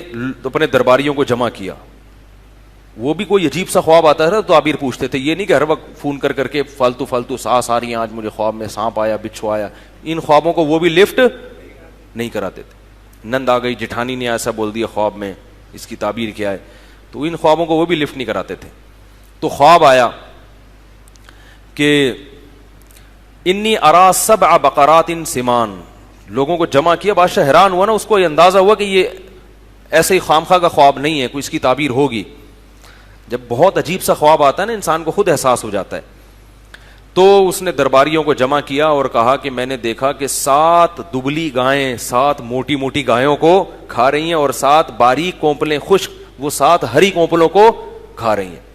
اپنے درباریوں کو جمع کیا. وہ بھی کوئی عجیب سا خواب آتا ہے تو تعبیر پوچھتے تھے, یہ نہیں کہ ہر وقت فون کر کے فالتو سانس آ رہی ہیں, آج مجھے خواب میں سانپ آیا, بچھو آیا. ان خوابوں کو وہ بھی لفٹ نہیں کراتے تھے. نند آ گئی, جٹھانی نے ایسا بول دیا خواب میں, اس کی تعبیر کیا ہے, تو ان خوابوں کو وہ بھی لفٹ نہیں کراتے تھے. تو خواب آیا کہ انی ارا سبع بقرات سمان, لوگوں کو جمع کیا. بادشاہ حیران ہوا نا, اس کو یہ اندازہ ہوا کہ یہ ایسے ہی خامخواہ کا خواب نہیں ہے, کوئی اس کی تعبیر ہوگی. جب بہت عجیب سا خواب آتا ہے نا, انسان کو خود احساس ہو جاتا ہے. تو اس نے درباریوں کو جمع کیا اور کہا کہ میں نے دیکھا کہ 7 دبلی گائیں 7 موٹی موٹی گایوں کو کھا رہی ہیں, اور 7 باریک کونپلیں خشک وہ 7 ہری کونپلوں کو کھا رہی ہیں.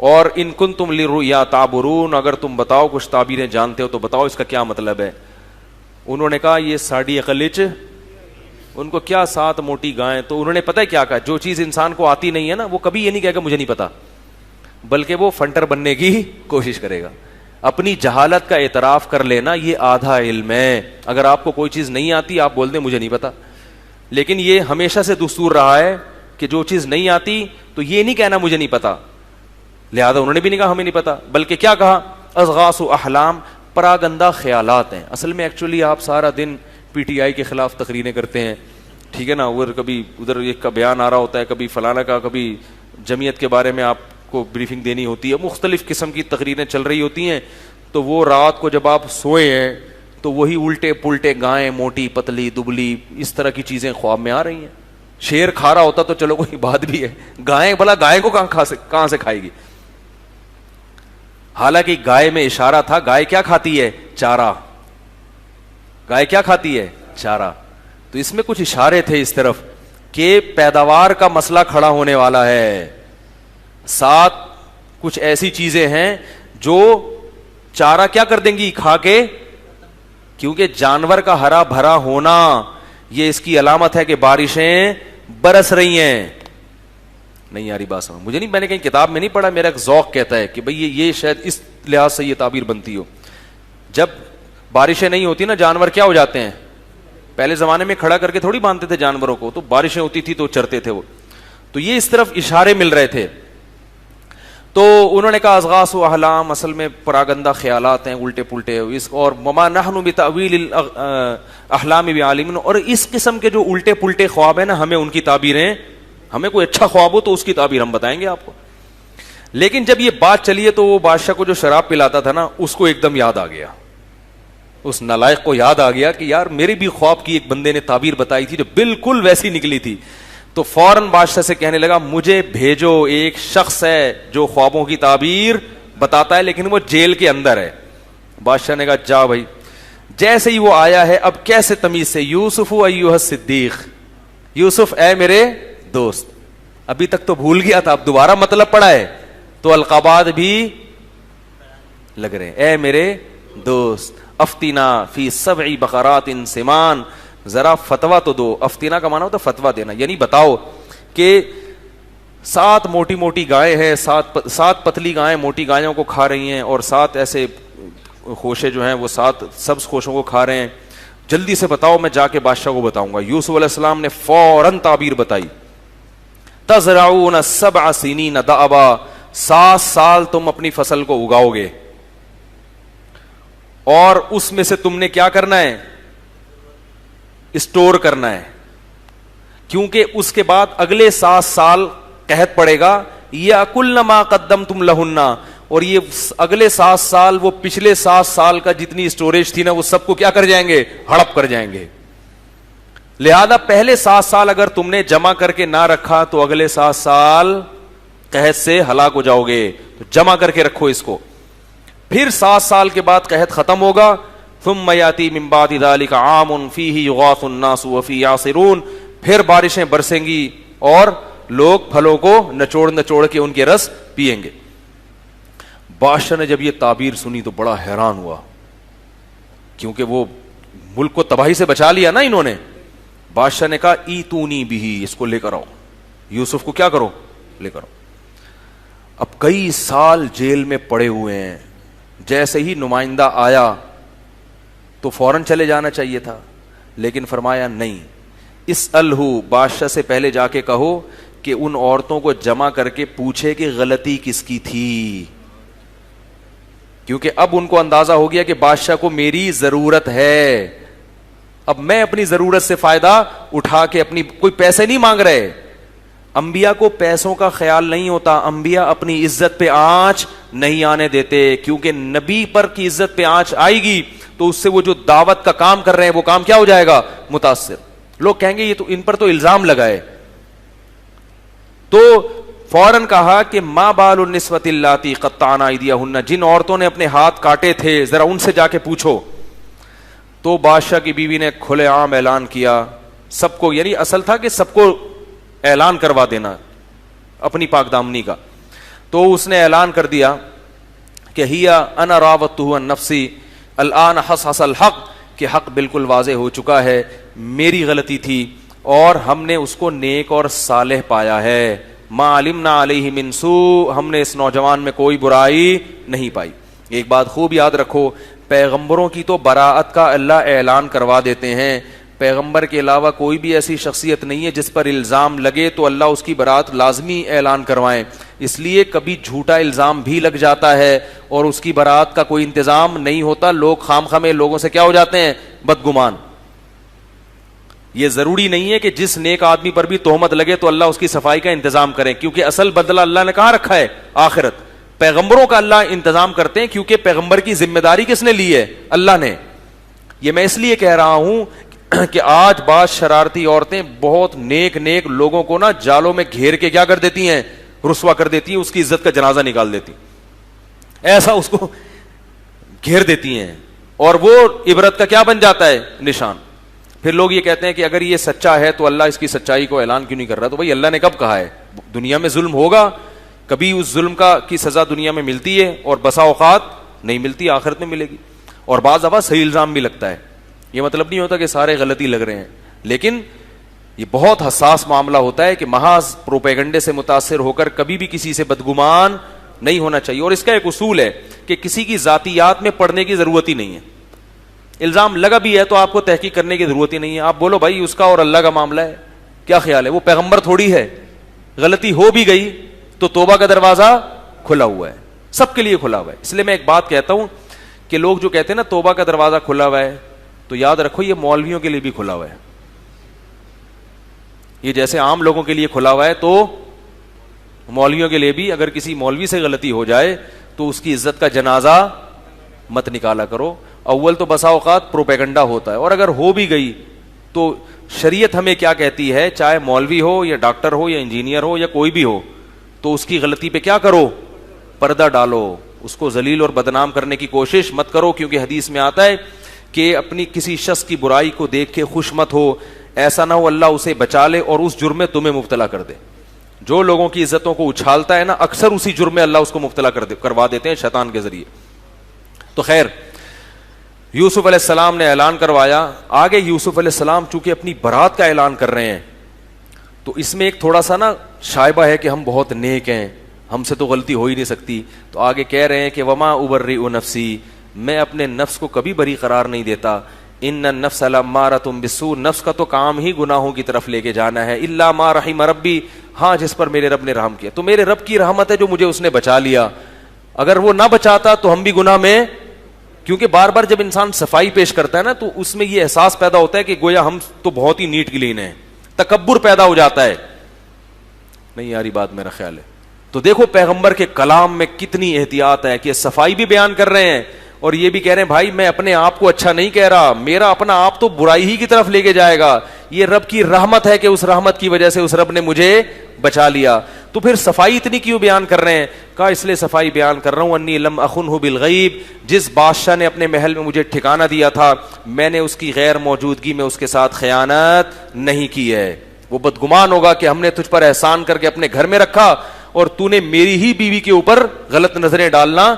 اور ان کنتم للرؤیا تعبرون, اگر تم بتاؤ کچھ تعبیریں جانتے ہو تو بتاؤ اس کا کیا مطلب ہے. انہوں نے کہا یہ ساڑی عقلچ, ان کو کیا 7 موٹی گائیں. تو انہوں نے پتہ ہے کیا کہا, جو چیز انسان کو آتی نہیں ہے نا وہ کبھی یہ نہیں کہے گا مجھے نہیں پتا, بلکہ وہ فنٹر بننے کی کوشش کرے گا. اپنی جہالت کا اعتراف کر لینا یہ آدھا علم ہے. اگر آپ کو کوئی چیز نہیں آتی آپ بول دیں مجھے نہیں پتا, لیکن یہ ہمیشہ سے دستور رہا ہے کہ جو چیز نہیں آتی تو یہ نہیں کہنا مجھے نہیں پتا. لہذا انہوں نے بھی نہیں کہا ہمیں نہیں پتا, بلکہ کیا کہا, اضغاث احلام, پراگندہ خیالات ہیں. اصل میں ایکچولی آپ سارا دن پی ٹی آئی کے خلاف تقریریں کرتے ہیں, ٹھیک ہے نا, اور کبھی ادھر ایک کا بیان آ رہا ہوتا ہے, کبھی فلانا کا, کبھی جمعیت کے بارے میں آپ کو بریفنگ دینی ہوتی ہے, مختلف قسم کی تقریریں چل رہی ہوتی ہیں. تو وہ رات کو جب آپ سوئے ہیں تو وہی الٹے پلٹے گائیں, موٹی پتلی دبلی, اس طرح کی چیزیں خواب میں آ رہی ہیں. شیر کھا رہا ہوتا تو چلو کوئی بات بھی ہے, گائیں بھلا گائے کو کہاں سے کھائے گی. حالانکہ گائے میں اشارہ تھا, گائے کیا کھاتی ہے, چارہ. گائے کیا کھاتی ہے, چارہ. تو اس میں کچھ اشارے تھے اس طرف کہ پیداوار کا مسئلہ کھڑا ہونے والا ہے. 7 کچھ ایسی چیزیں ہیں جو چارہ کیا کر دیں گی, کھا کے, کیونکہ جانور کا ہرا بھرا ہونا یہ اس کی علامت ہے کہ بارشیں برس رہی ہیں. نہیں یاری بات سمجھ, مجھے نہیں, میں نے کہیں کتاب میں نہیں پڑھا, میرا ایک ذوق کہتا ہے کہ بھئی یہ شاید اس لحاظ سے یہ تعبیر بنتی ہو. جب بارشیں نہیں ہوتی نا جانور کیا ہو جاتے ہیں, پہلے زمانے میں کھڑا کر کے تھوڑی باندھتے تھے جانوروں کو, تو بارشیں ہوتی تھی تو چرتے تھے وہ. تو یہ اس طرف اشارے مل رہے تھے. تو انہوں نے کہا اضغاث و احلام, اصل میں پراگندہ خیالات ہیں, الٹے پلٹے. اس اور وما نحن بتاویل الاحلام بعالمین, اور اس قسم کے جو الٹے پلٹے خواب ہیں نا, ہمیں ان کی تعبیریں, ہمیں کوئی اچھا خواب ہو تو اس کی تعبیر ہم بتائیں گے آپ کو. لیکن جب یہ بات چلی ہے تو وہ بادشاہ کو جو شراب پلاتا تھا نا, اس کو ایک دم یاد آ گیا, اس نالائق کو یاد آ گیا کہ یار میرے بھی خواب کی ایک بندے نے تعبیر بتائی تھی جو بالکل ویسی نکلی تھی. تو فوراً بادشاہ سے کہنے لگا مجھے بھیجو, ایک شخص ہے جو خوابوں کی تعبیر بتاتا ہے لیکن وہ جیل کے اندر ہے. بادشاہ نے کہا جا بھائی. جیسے ہی وہ آیا ہے, اب کیسے تمیز سے, یوسف ایھا الصدیق, یوسف اے میرے دوست. ابھی تک تو بھول گیا تھا, اب دوبارہ مطلب پڑا ہے تو القابات بھی لگ رہے ہیں. اے میرے دوست, افتنا فی 7 بقرات سمان, ذرا فتوا تو دو. افتینا کا معنی ہوتا ہے فتوا دینا, یعنی بتاؤ کہ 7 موٹی موٹی گائیں ہیں, 7 پتلی گائیں موٹی گایوں کو کھا رہی ہیں, اور 7 ایسے خوشے جو ہیں وہ 7 سبز خوشوں کو کھا رہے ہیں, جلدی سے بتاؤ, میں جا کے بادشاہ کو بتاؤں گا. یوسف علیہ السلام نے فوراً تعبیر بتائی, تزرعون 7 سنین دأبا, 7 سال تم اپنی فصل کو اگاؤ گے, اور اس میں سے تم نے کیا کرنا ہے, اسٹور کرنا ہے, کیونکہ اس کے بعد اگلے 7 سال قحط پڑے گا. یاکلن ما قدمتم لہن, اور یہ اگلے 7 سال وہ پچھلے 7 سال کا جتنی اسٹوریج تھی نا وہ سب کو کیا کر جائیں گے, ہڑپ کر جائیں گے. لہذا پہلے 7 سال اگر تم نے جمع کر کے نہ رکھا تو اگلے 7 سال قحط سے ہلاک ہو جاؤ گے, تو جمع کر کے رکھو اس کو. پھر 7 سال کے بعد قحط ختم ہوگا. ثم یاتی من بعد ذلک عام فیہ یغاث الناس وفیہ یعصرون, پھر بارشیں برسیں گی اور لوگ پھلوں کو نچوڑ نچوڑ کے ان کے رس پیئیں گے. بادشاہ نے جب یہ تعبیر سنی تو بڑا حیران ہوا, کیونکہ وہ ملک کو تباہی سے بچا لیا نا انہوں نے. بادشاہ نے کہا ایتونی بھی, اس کو لے کر آؤ, یوسف کو کیا کرو, لے کر آؤ. اب کئی سال جیل میں پڑے ہوئے ہیں, جیسے ہی نمائندہ آیا تو فوراً چلے جانا چاہیے تھا, لیکن فرمایا نہیں, اسألہ, بادشاہ سے پہلے جا کے کہو کہ ان عورتوں کو جمع کر کے پوچھے کہ غلطی کس کی تھی, کیونکہ اب ان کو اندازہ ہو گیا کہ بادشاہ کو میری ضرورت ہے. اب میں اپنی ضرورت سے فائدہ اٹھا کے اپنی, کوئی پیسے نہیں مانگ رہے. انبیاء کو پیسوں کا خیال نہیں ہوتا, انبیاء اپنی عزت پہ آنچ نہیں آنے دیتے, کیونکہ نبی پر کی عزت پہ آنچ آئے گی تو اس سے وہ جو دعوت کا کام کر رہے ہیں وہ کام کیا ہو جائے گا, متاثر. لوگ کہیں گے یہ تو ان پر تو الزام لگائے. تو فوراً کہا کہ ما بال النسوۃ اللاتی قطعن ایدیہن, جن عورتوں نے اپنے ہاتھ کاٹے تھے ذرا ان سے جا کے پوچھو. تو بادشاہ کی بیوی نے کھلے عام اعلان کیا سب کو, یعنی اصل تھا کہ سب کو اعلان کروا دینا اپنی پاک دامنی کا. تو اس نے اعلان کر دیا کہ ہیا انا راودتہ عن نفسی الان حصحص الحق, کہ حق بالکل واضح ہو چکا ہے, میری غلطی تھی اور ہم نے اس کو نیک اور صالح پایا ہے. ما علمنا علیہ من سوء, ہم نے اس نوجوان میں کوئی برائی نہیں پائی. ایک بات خوب یاد رکھو, پیغمبروں کی تو براءت کا اللہ اعلان کروا دیتے ہیں, پیغمبر کے علاوہ کوئی بھی ایسی شخصیت نہیں ہے جس پر الزام لگے تو اللہ اس کی براءت لازمی اعلان کروائیں. اس لیے کبھی جھوٹا الزام بھی لگ جاتا ہے اور اس کی براءت کا کوئی انتظام نہیں ہوتا, لوگ خام میں لوگوں سے کیا ہو جاتے ہیں, بدگمان. یہ ضروری نہیں ہے کہ جس نیک آدمی پر بھی تہمت لگے تو اللہ اس کی صفائی کا انتظام کرے, کیونکہ اصل بدلہ اللہ نے کہاں رکھا ہے, آخرت. پیغمبروں کا اللہ انتظام کرتے ہیں, کیونکہ پیغمبر کی ذمہ داری کس نے لی ہے, اللہ نے. یہ میں اس لیے کہہ رہا ہوں کہ آج بعض شرارتی عورتیں بہت نیک لوگوں کو نا جالوں میں گھیر کے کیا کر دیتی ہیں, رسوا کر دیتی ہیں, اس کی عزت کا جنازہ نکال دیتی, ایسا اس کو گھیر دیتی ہیں, اور وہ عبرت کا کیا بن جاتا ہے, نشان. پھر لوگ یہ کہتے ہیں کہ اگر یہ سچا ہے تو اللہ اس کی سچائی کو اعلان کیوں نہیں کر رہا. تو بھائی اللہ نے کب کہا ہے, دنیا میں ظلم ہوگا, کبھی اس ظلم کی سزا دنیا میں ملتی ہے اور بسا اوقات نہیں ملتی, آخرت میں ملے گی. اور بعض دفعہ صحیح الزام بھی لگتا ہے, یہ مطلب نہیں ہوتا کہ سارے غلطی لگ رہے ہیں, لیکن یہ بہت حساس معاملہ ہوتا ہے کہ محض پروپیگنڈے سے متاثر ہو کر کبھی بھی کسی سے بدگمان نہیں ہونا چاہیے. اور اس کا ایک اصول ہے کہ کسی کی ذاتیات میں پڑھنے کی ضرورت ہی نہیں ہے. الزام لگا بھی ہے تو آپ کو تحقیق کرنے کی ضرورت ہی نہیں ہے, آپ بولو بھائی اس کا اور اللہ کا معاملہ ہے, کیا خیال ہے, وہ پیغمبر تھوڑی ہے. غلطی ہو بھی گئی تو توبہ کا دروازہ کھلا ہوا ہے, سب کے لیے کھلا ہوا ہے. اس لیے میں ایک بات کہتا ہوں کہ لوگ جو کہتے ہیں نا توبہ کا دروازہ کھلا ہوا ہے, تو یاد رکھو یہ مولویوں کے لیے بھی کھلا ہوا ہے. یہ جیسے عام لوگوں کے لیے کھلا ہوا ہے تو مولویوں کے لیے بھی, اگر کسی مولوی سے غلطی ہو جائے تو اس کی عزت کا جنازہ مت نکالا کرو. اول تو بسا اوقات پروپیگنڈا ہوتا ہے, اور اگر ہو بھی گئی تو شریعت ہمیں کیا کہتی ہے, چاہے مولوی ہو یا ڈاکٹر ہو یا انجینئر ہو یا کوئی بھی ہو, تو اس کی غلطی پہ کیا کرو, پردہ ڈالو, اس کو ذلیل اور بدنام کرنے کی کوشش مت کرو. کیونکہ حدیث میں آتا ہے کہ اپنی کسی شخص کی برائی کو دیکھ کے خوش مت ہو, ایسا نہ ہو اللہ اسے بچا لے اور اس جرم میں تمہیں مبتلا کر دے. جو لوگوں کی عزتوں کو اچھالتا ہے نا, اکثر اسی جرم میں اللہ اس کو مبتلا کروا دیتے ہیں شیطان کے ذریعے. تو خیر, یوسف علیہ السلام نے اعلان کروایا. آگے یوسف علیہ السلام چونکہ اپنی برات کا اعلان کر رہے ہیں تو اس میں ایک تھوڑا سا نا شائبہ ہے کہ ہم بہت نیک ہیں, ہم سے تو غلطی ہو ہی نہیں سکتی. تو آگے کہہ رہے ہیں کہ وما ابرئ نفسی, میں اپنے نفس کو کبھی بری قرار نہیں دیتا. ان النفس لامارۃ بالسوء, نفس کا تو کام ہی گناہوں کی طرف لے کے جانا ہے. الا ما رحم ربی, ہاں جس پر میرے رب نے رحم کیا. تو میرے رب کی رحمت ہے جو مجھے اس نے بچا لیا, اگر وہ نہ بچاتا تو ہم بھی گناہ میں. کیونکہ بار بار جب انسان صفائی پیش کرتا ہے نا تو اس میں یہ احساس پیدا ہوتا ہے کہ گویا ہم تو بہت ہی نیٹ کلین ہیں, تکبر پیدا ہو جاتا ہے. نہیں یاری بات میرا خیال ہے. تو دیکھو پیغمبر کے کلام میں کتنی احتیاط ہے کہ صفائی بھی بیان کر رہے ہیں اور یہ بھی کہہ رہے ہیں بھائی میں اپنے آپ کو اچھا نہیں کہہ رہا, میرا اپنا آپ تو برائی ہی کی طرف لے کے جائے گا. یہ رب کی رحمت ہے کہ اس رحمت کی وجہ سے اس رب نے مجھے بچا لیا. تو پھر صفائی اتنی کیوں بیان کر رہے ہیں؟ کہا اس لیے صفائی بیان کر رہا ہوں انی لم اخنہ بالغیب, جس بادشاہ نے اپنے محل میں مجھے ٹھکانہ دیا تھا میں نے اس کی غیر موجودگی میں اس کے ساتھ خیانت نہیں کی ہے. وہ بدگمان ہوگا کہ ہم نے تجھ پر احسان کر کے اپنے گھر میں رکھا اور تو نے میری ہی بیوی کے اوپر غلط نظریں ڈالنا.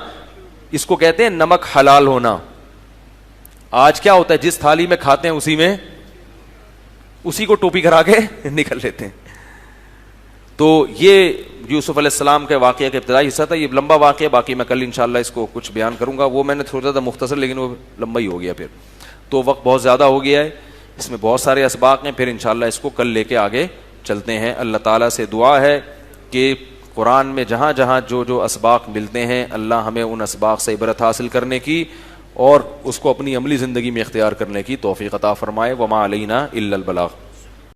اس کو کہتے ہیں نمک حلال ہونا. آج کیا ہوتا ہے جس تھالی میں کھاتے ہیں اسی کو ٹوپی کرا کے نکل لیتے ہیں. تو یہ یوسف علیہ السلام کے واقعہ کا ابتدائی حصہ تھا. یہ لمبا واقعہ, باقی میں کل انشاءاللہ اس کو کچھ بیان کروں گا. وہ میں نے سوچا تھا مختصر لیکن وہ لمبا ہی ہو گیا, پھر تو وقت بہت زیادہ ہو گیا ہے. اس میں بہت سارے اسباق ہیں, پھر انشاءاللہ اس کو کل لے کے آگے چلتے ہیں. اللہ تعالیٰ سے دعا ہے کہ قرآن میں جہاں جہاں جو اسباق ملتے ہیں اللہ ہمیں ان اسباق سے عبرت حاصل کرنے کی اور اس کو اپنی عملی زندگی میں اختیار کرنے کی توفیق عطا فرمائے. وما علینا الا البلاغ.